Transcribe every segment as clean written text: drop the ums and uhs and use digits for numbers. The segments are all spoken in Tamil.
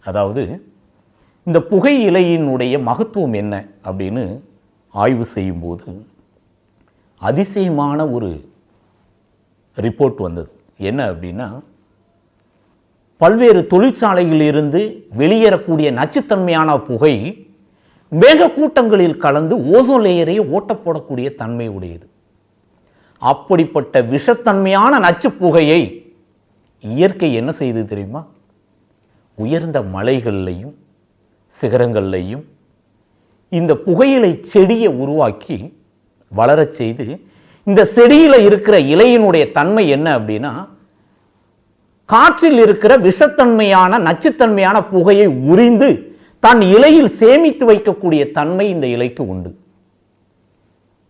அதாவது இந்த புகையிலையினுடைய மகத்துவம் என்ன அப்படின்னு ஆய்வு செய்யும்போது அதிசயமான ஒரு ரிப்போர்ட் வந்தது. என்ன அப்படின்னா, பல்வேறு தொழிற்சாலைகளிலிருந்து வெளியேறக்கூடிய நச்சுத்தன்மையான புகை மேகக்கூட்டங்களில் கலந்து ஓசோன் லேயரை ஓட்டப்போடக்கூடிய தன்மை உடையது. அப்படிப்பட்ட விஷத்தன்மையான நச்சு புகையை இயற்கை என்ன செய்து தெரியுமா? உயர்ந்த மலைகள்லையும் சிகரங்கள்லையும் இந்த புகையிலை செடியை உருவாக்கி வளரச் செய்து, இந்த செடியில் இருக்கிற இலையினுடைய தன்மை என்ன அப்படின்னா, காற்றில் இருக்கிற விஷத்தன்மையான நச்சுத்தன்மையான புகையை உறிந்து தன் இலையில் சேமித்து வைக்கக்கூடிய தன்மை இந்த இலைக்கு உண்டு.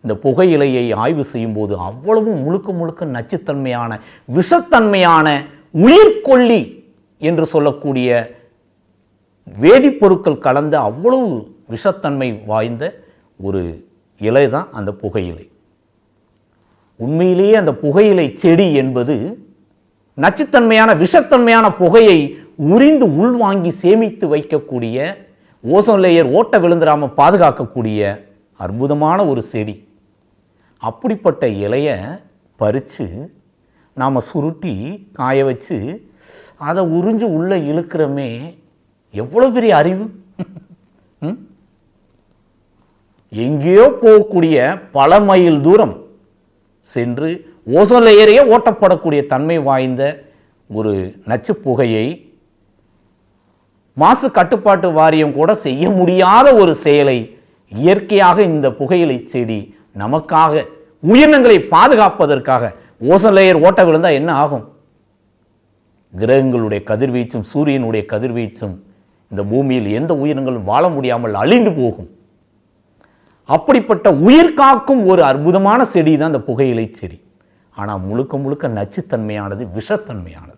இந்த புகையிலையை ஆய்வு செய்யும் போது அவ்வளவு முழுக்க முழுக்க நச்சுத்தன்மையான விஷத்தன்மையான உயிர்கொல்லி என்று சொல்லக்கூடிய வேதிப்பொருட்கள் கலந்த அவ்வளவு விஷத்தன்மை வாய்ந்த ஒரு இலை தான் அந்த புகையிலை. உண்மையிலேயே அந்த புகையிலை செடி என்பது நச்சுத்தன்மையான விஷத்தன்மையான புகையை உறிந்து உள்வாங்கி சேமித்து வைக்கக்கூடிய, ஓசோன் லேயர் ஓட்ட விழுந்துடாம பாதுகாக்கக்கூடிய அற்புதமான ஒரு செடி. அப்படிப்பட்ட இலையை பறித்து நாம் சுருட்டி காய வச்சு அதை உறிஞ்சு உள்ளே இழுக்கிறோமே, எவ்வளோ பெரிய அறிவு! எங்கேயோ போகக்கூடிய பல மைல் தூரம் சென்று ஓசோன் லேயரையே ஓட்டப்படக்கூடிய தன்மை வாய்ந்த ஒரு நச்சு புகையை மாசு கட்டுப்பாட்டு வாரியம் கூட செய்ய முடியாத ஒரு செயலை இயற்கையாக இந்த புகையிலை செடி நமக்காக, உயிரினங்களை பாதுகாப்பதற்காக, ஓசோன் லேயர் ஓட்ட விழுந்தால் என்ன ஆகும்? கிரகங்களுடைய கதிர்வீச்சும் சூரியனுடைய கதிர்வீச்சும் இந்த பூமியில் எந்த உயிரினங்களும் வாழ முடியாமல் அழிந்து போகும். அப்படிப்பட்ட உயிர் காக்கும் ஒரு அற்புதமான செடி தான் இந்த புகையிலை செடி. ஆனால் முழுக்க முழுக்க நச்சுத்தன்மையானது, விஷத்தன்மையானது.